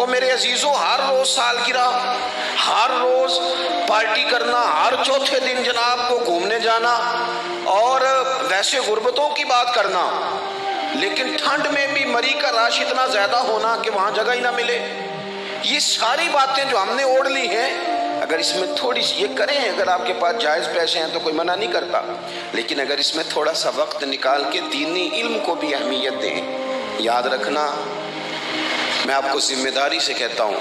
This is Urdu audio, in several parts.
اور میرے عزیزوں ہر روز سالگرہ، ہر روز پارٹی کرنا، ہر چوتھے دن جناب کو گھومنے جانا، اور ویسے غربتوں کی بات کرنا، لیکن ٹھنڈ میں بھی مری کا رش اتنا زیادہ ہونا کہ وہاں جگہ ہی نہ ملے، یہ ساری باتیں جو ہم نے اوڑھ لی ہیں، اگر اس میں تھوڑی سی یہ کریں، اگر آپ کے پاس جائز پیسے ہیں تو کوئی منع نہیں کرتا، لیکن اگر اس میں تھوڑا سا وقت نکال کے دینی علم کو بھی اہمیت دیں۔ یاد رکھنا، میں آپ کو ذمہ داری سے کہتا ہوں،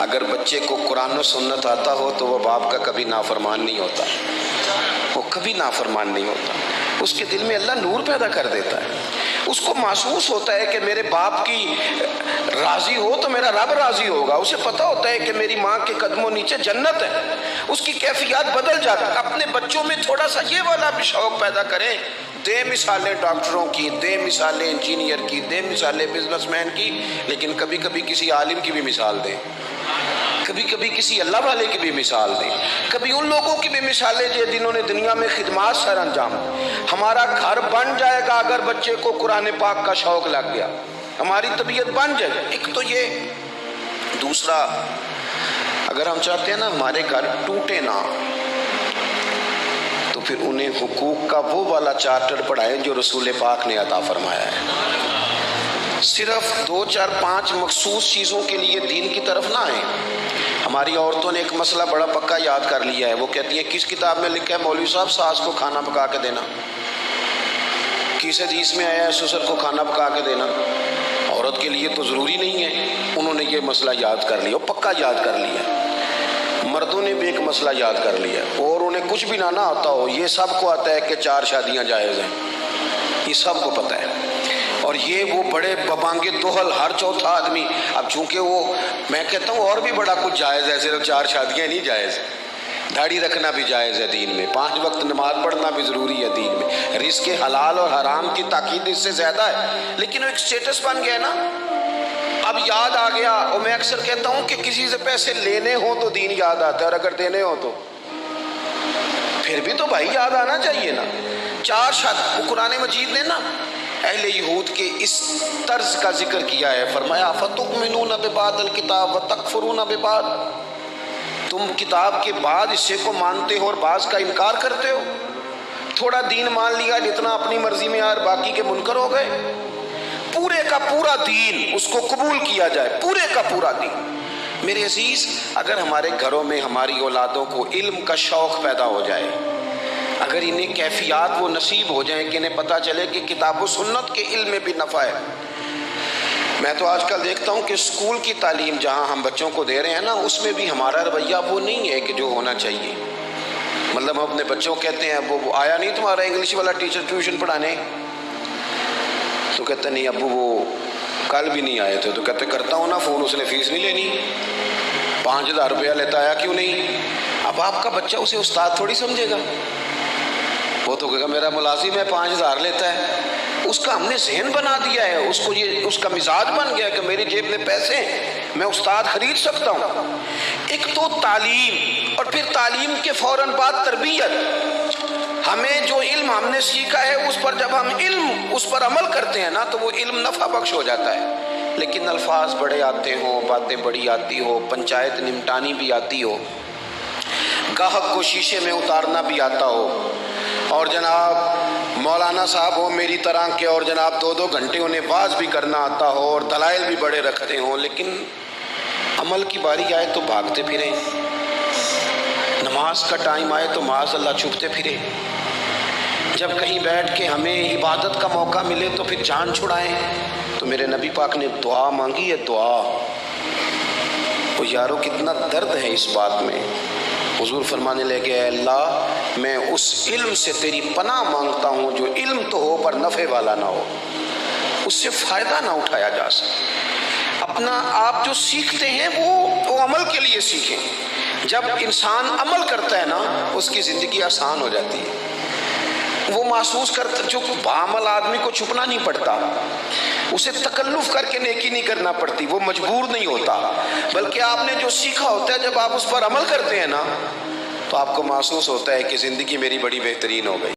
اگر بچے کو قرآن و سنت آتا ہو تو وہ باپ کا کبھی نافرمان نہیں ہوتا، وہ کبھی نافرمان نہیں ہوتا، اس کے دل میں اللہ نور پیدا کر دیتا ہے، اس کو محسوس ہوتا ہے کہ میرے باپ کی راضی ہو تو میرا رب راضی ہوگا، اسے پتہ ہوتا ہے کہ میری ماں کے قدموں نیچے جنت ہے، اس کی کیفیات بدل جاتی ہے۔ اپنے بچوں میں تھوڑا سا یہ والا بھی شوق پیدا کریں، دے مثالیں ڈاکٹروں کی، دے مثالیں انجینئر کی، دے مثالیں بزنس مین کی، لیکن کبھی کبھی کسی عالم کی بھی مثال دیں، کبھی کبھی کسی اللہ والے کی بھی مثال دیں، کبھی ان لوگوں کی بھی مثالیں دیں جنہوں نے دنیا میں خدمات سر انجام۔ ہمارا گھر بن جائے گا اگر بچے کو قرآن پاک کا شوق لگ گیا، ہماری طبیعت بن جائے گی۔ ایک تو یہ، دوسرا اگر ہم چاہتے ہیں نا ہمارے گھر ٹوٹے نہ، تو پھر انہیں حقوق کا وہ والا چارٹر پڑھائیں جو رسول پاک نے عطا فرمایا ہے۔ صرف 2 4 5 مخصوص چیزوں کے لیے دین کی طرف نہ آئیں۔ ہماری عورتوں نے ایک مسئلہ بڑا پکا یاد کر لیا ہے، وہ کہتی ہیں کس کتاب میں لکھا ہے مولوی صاحب ساس کو کھانا پکا کے دینا، کس حدیث میں آیا ہے سسر کو کھانا پکا کے دینا؟ عورت کے لیے تو ضروری نہیں ہے، انہوں نے یہ مسئلہ یاد کر لیا، پکا یاد کر لیا۔ مردوں نے بھی ایک مسئلہ یاد کر لیا، اور انہیں کچھ بھی نہ آتا ہو، یہ سب کو آتا ہے کہ 4 شادیاں جائز ہیں، یہ سب کو پتہ ہے، اور یہ وہ بڑے ببانگے دوہل ہر چوتھا آدمی، اب چونکہ وہ میں کہتا ہوں اور بھی بڑا کچھ جائز ہے، صرف 4 شادیاں نہیں جائز، داڑھی رکھنا بھی جائز ہے دین میں، 5 وقت نماز پڑھنا بھی ضروری ہے دین میں، رزق حلال اور حرام کی تاکید اس سے زیادہ ہے، لیکن وہ ایک سٹیٹس بن گیا نا، اب یاد آ گیا۔ اور میں اکثر کہتا ہوں کہ کسی سے پیسے لینے ہوں تو دین یاد آتا ہے، اور اگر دینے ہوں تو پھر بھی تو بھائی یاد آنا چاہیے نا۔ 4 شادی قرآن مجید نے نا اہل یہود کے اس طرز کا ذکر کیا ہے، فرمایا فَتُؤْمِنُونَ بِبَعْضِ الْكِتَابِ وَتَكْفُرُونَ بِبَعْضٍ، تم کتاب کے بعد حصے کو مانتے ہو اور بعض کا انکار کرتے ہو، تھوڑا دین مان لیا جتنا اپنی مرضی میں اور باقی کے منکر ہو گئے، پورے کا پورا دین اس کو قبول کیا جائے، پورے کا پورا دین۔ میرے عزیز، اگر ہمارے گھروں میں ہماری اولادوں کو علم کا شوق پیدا ہو جائے، اگر انہیں کیفیات وہ نصیب ہو جائیں کہ انہیں پتہ چلے کہ کتاب و سنت کے علم میں بھی نفع ہے۔ میں تو آج کل دیکھتا ہوں کہ اسکول کی تعلیم جہاں ہم بچوں کو دے رہے ہیں نا، اس میں بھی ہمارا رویہ وہ نہیں ہے کہ جو ہونا چاہیے۔ مطلب ہم اپنے بچوں کو کہتے ہیں ابو وہ آیا نہیں تمہارا انگلش والا ٹیچر ٹیوشن پڑھانے، تو کہتے نہیں ابو وہ کل بھی نہیں آئے تھے، تو کہتے کرتا ہوں نا فون، اس نے فیس نہیں لینی، 5000 روپیہ لیتا آیا کیوں نہیں؟ اب آپ کا بچہ اسے استاد تھوڑی سمجھے گا، وہ تو کہے گا میرا ملازم ہے 5000 لیتا ہے، اس کا ہم نے ذہن بنا دیا ہے، اس کو یہ اس کا مزاج بن گیا کہ میری جیب میں پیسے ہیں، میں استاد خرید سکتا ہوں۔ ایک تو تعلیم، اور پھر تعلیم کے فوراً بعد تربیت۔ ہمیں جو علم ہم نے سیکھا ہے اس پر جب ہم اس پر عمل کرتے ہیں نا تو وہ علم نفع بخش ہو جاتا ہے، لیکن الفاظ بڑے آتے ہوں، باتیں بڑی آتی ہو، پنچایت نمٹانی بھی آتی ہو، گاہک کو شیشے میں اتارنا بھی آتا ہو، اور جناب مولانا صاحب ہو میری طرح کے، اور جناب 2 گھنٹے انہیں واز بھی کرنا آتا ہو اور دلائل بھی بڑے رکھتے ہوں، لیکن عمل کی باری آئے تو بھاگتے پھریں، نماز کا ٹائم آئے تو معاذ اللہ چھپتے پھریں، جب کہیں بیٹھ کے ہمیں عبادت کا موقع ملے تو پھر جان چھڑائیں۔ تو میرے نبی پاک نے دعا مانگی ہے، دعا، وہ یارو کتنا درد ہے اس بات میں۔ حضور فرمانے لگے اے اللہ میں اس علم سے تیری پناہ مانگتا ہوں جو علم تو ہو پر نفع والا نہ ہو، اس سے فائدہ نہ اٹھایا جا سکے۔ اپنا آپ جو سیکھتے ہیں وہ عمل کے لیے سیکھیں، جب انسان عمل کرتا ہے نا اس کی زندگی آسان ہو جاتی ہے، وہ محسوس کرتا، جو بعمل آدمی کو چھپنا نہیں پڑتا، اسے تکلف کر کے نیکی نہیں کرنا پڑتی، وہ مجبور نہیں ہوتا، بلکہ آپ نے جو سیکھا ہوتا ہے جب آپ اس پر عمل کرتے ہیں نا تو آپ کو محسوس ہوتا ہے کہ زندگی میری بڑی بہترین ہو گئی۔